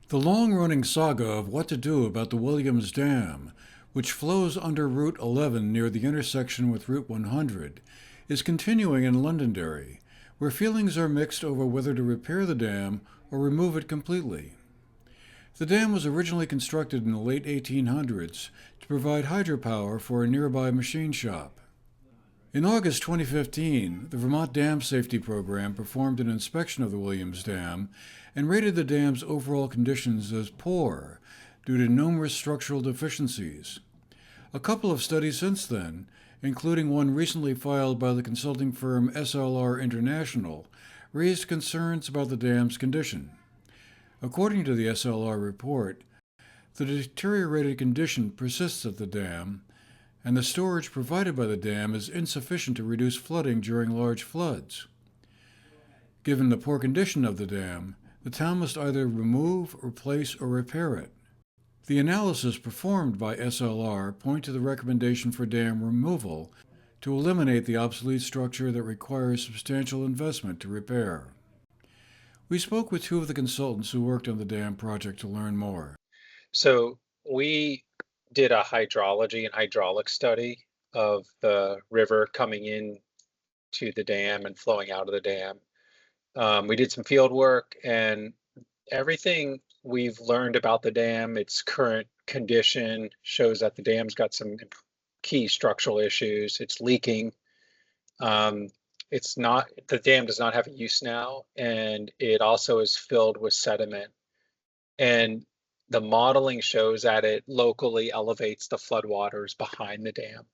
The long-running saga of what to do about the Williams Dam, which flows under Route 11 near the intersection with Route 100, is continuing in Londonderry, where feelings are mixed over whether to repair the dam or remove it completely. The dam was originally constructed in the late 1800s to provide hydropower for a nearby machine shop. In August 2015, the Vermont Dam Safety Program performed an inspection of the Williams Dam and rated the dam's overall conditions as poor due to numerous structural deficiencies. A couple of studies since then, including one recently filed by the consulting firm SLR International, raised concerns about the dam's condition. According to the SLR report, the deteriorated condition persists at the dam, and the storage provided by the dam is insufficient to reduce flooding during large floods. Given the poor condition of the dam, the town must either remove, replace, or repair it. The analysis performed by SLR point to the recommendation for dam removal to eliminate the obsolete structure that requires substantial investment to repair. We spoke with two of the consultants who worked on the dam project to learn more. So we did a hydrology and hydraulic study of the river coming in to the dam and flowing out of the dam. We did some field work, and everything we've learned about the dam, its current condition, shows that the dam's got some key structural issues. It's leaking. It's not, the dam does not have a use now, and it also is filled with sediment. And the modeling shows that it locally elevates the floodwaters behind the dam.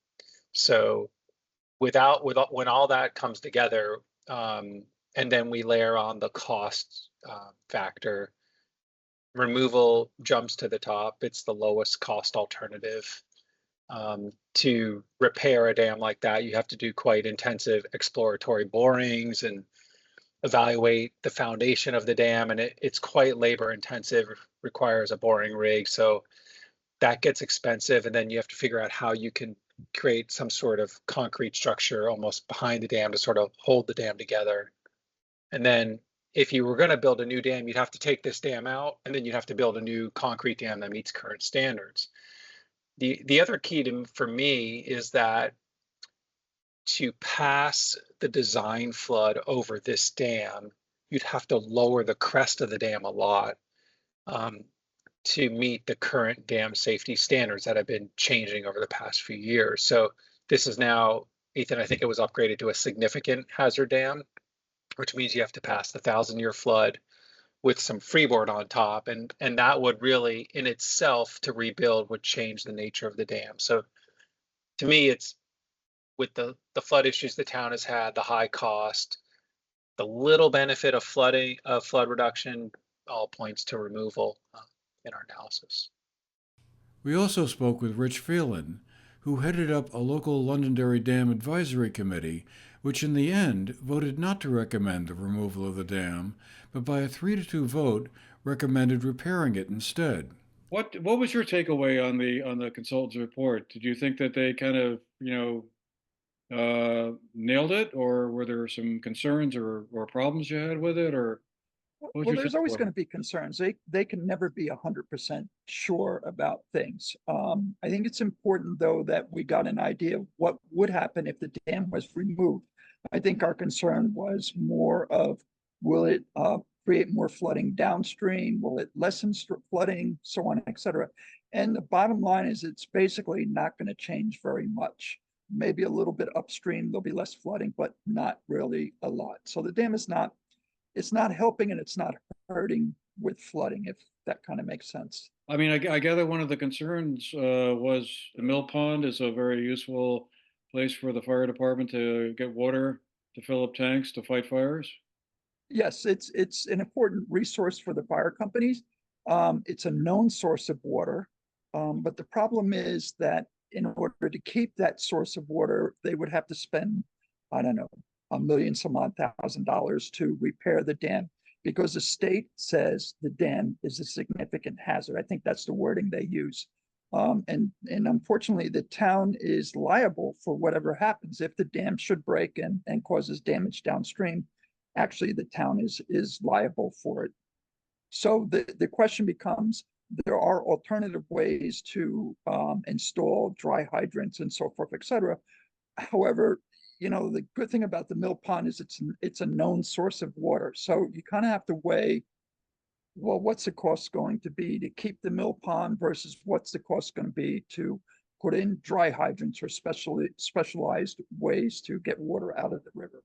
So when all that comes together, and then we layer on the cost factor, removal jumps to the top. It's the lowest cost alternative. To repair a dam like that, you have to do quite intensive exploratory borings and evaluate the foundation of the dam, and it's quite labor intensive, requires a boring rig. So that gets expensive, and then you have to figure out how you can create some sort of concrete structure almost behind the dam to sort of hold the dam together. And then if you were going to build a new dam, you'd have to take this dam out, and then you'd have to build a new concrete dam that meets current standards. The other key for me is that to pass the design flood over this dam, you'd have to lower the crest of the dam a lot to meet the current dam safety standards that have been changing over the past few years. So this is now, Ethan, I think it was upgraded to a significant hazard dam, which means you have to pass the 1,000-year flood with some freeboard on top, and that would really in itself to rebuild would change the nature of the dam. So to me, it's with the flood issues the town has had, the high cost, the little benefit of flood reduction, all points to removal in our analysis. We also spoke with Rich Phelan, who headed up a local Londonderry Dam Advisory Committee, which in the end voted not to recommend the removal of the dam, but by a 3-2 vote recommended repairing it instead. What was your takeaway on the consultant's report? Did you think that they kind of nailed it, or were there some concerns or problems you had with it, or what was Well, your there's always takeaway? going to be concerns. They can never be 100% sure about things. I think it's important, though, that we got an idea of what would happen if the dam was removed. I think our concern was more of, will it create more flooding downstream? Will it lessen flooding, so on, et cetera? And the bottom line is it's basically not going to change very much. Maybe a little bit upstream, there'll be less flooding, but not really a lot. So the dam is not, it's not helping and it's not hurting with flooding, if that kind of makes sense. I mean, I gather one of the concerns was the mill pond is a very useful place for the fire department to get water to fill up tanks to fight fires. Yes, it's an important resource for the fire companies. It's a known source of water, but the problem is that in order to keep that source of water, they would have to spend, I don't know, some odd $1,000 to repair the dam, because the state says the dam is a significant hazard. I think that's the wording they use. And unfortunately, the town is liable for whatever happens. If the dam should break and causes damage downstream, actually the town is liable for it. So the question becomes, there are alternative ways to install dry hydrants and so forth, et cetera. However, the good thing about the mill pond is it's a known source of water. So you kind of have to weigh, well, what's the cost going to be to keep the mill pond versus what's the cost going to be to put in dry hydrants or specialized ways to get water out of the river.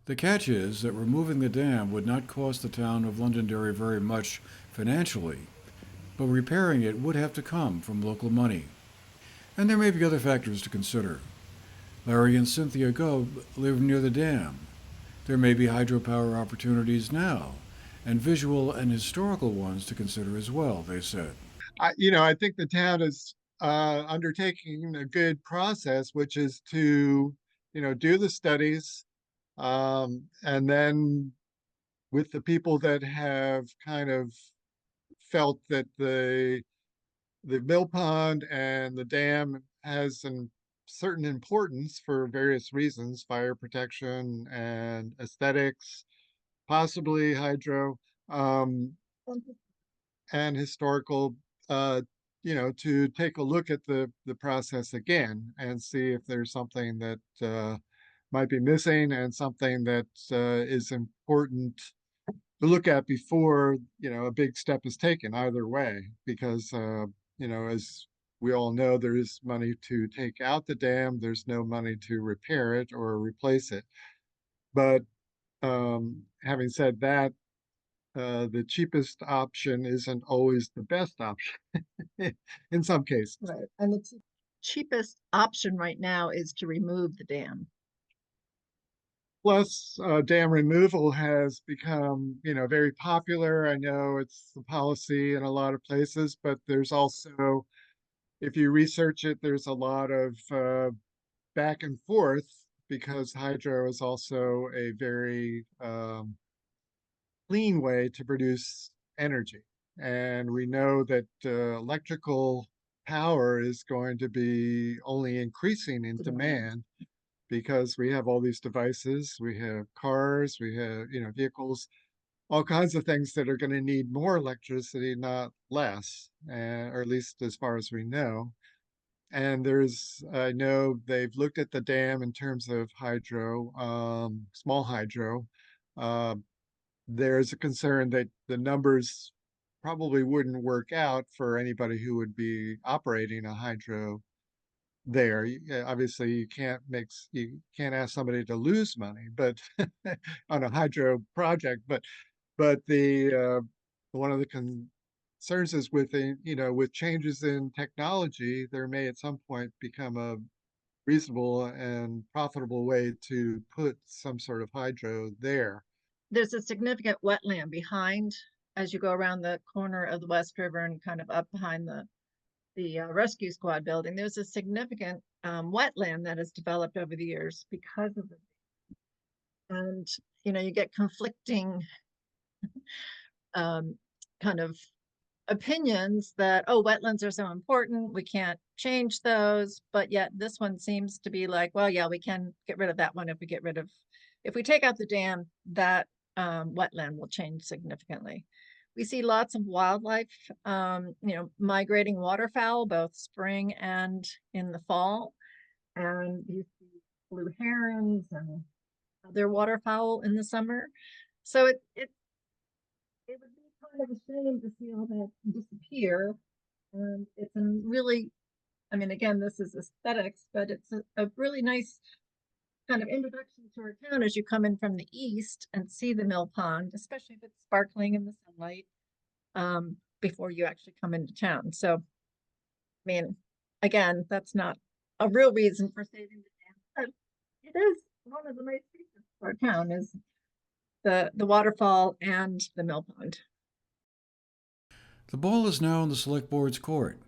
The catch is that removing the dam would not cost the town of Londonderry very much financially, but repairing it would have to come from local money. And there may be other factors to consider. Larry and Cynthia Gubb live near the dam. There may be hydropower opportunities now, and visual and historical ones to consider as well, they said. I think the town is undertaking a good process, which is to, do the studies, and then with the people that have kind of felt that the mill pond and the dam has a certain importance for various reasons, fire protection and aesthetics, possibly hydro, and historical, to take a look at the process again and see if there's something that might be missing and something that is important to look at before, a big step is taken either way, because, as we all know, there is money to take out the dam. There's no money to repair it or replace it. But having said that, the cheapest option isn't always the best option in some cases. Right, and the cheapest option right now is to remove the dam. Plus, dam removal has become, very popular. I know it's the policy in a lot of places, but there's also, if you research it, there's a lot of back and forth, because hydro is also a very clean way to produce energy. And we know that electrical power is going to be only increasing in demand, because we have all these devices, we have cars, we have, vehicles, all kinds of things that are going to need more electricity, not less, or at least as far as we know. And I know they've looked at the dam in terms of hydro, small hydro. There's a concern that the numbers probably wouldn't work out for anybody who would be operating a hydro there. Obviously, you can't ask somebody to lose money, but on a hydro project. But the one of the concerns is with with changes in technology, there may at some point become a reasonable and profitable way to put some sort of hydro there. There's a significant wetland behind as you go around the corner of the West River and kind of up behind the rescue squad building. There's a significant wetland that has developed over the years because of it. And, you get conflicting kind of opinions that, oh, wetlands are so important, we can't change those. But yet this one seems to be like, well, yeah, we can get rid of that one if we take out the dam, that wetland will change significantly. We see lots of wildlife, migrating waterfowl, both spring and in the fall. And you see blue herons and other waterfowl in the summer. So it would be kind of a shame to see all that disappear. And it's a really, again, this is aesthetics, but it's a really nice kind of introduction to our town as you come in from the east and see the mill pond, especially if it's sparkling in the sunlight, before you actually come into town. So, again, that's not a real reason for saving the dam, but it is one of the nice features of our town is the waterfall and the mill pond. The ball is now in the Select Board's court,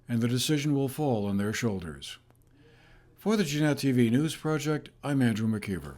and the decision will fall on their shoulders. For the GNAT-TV News Project, I'm Andrew McKeever.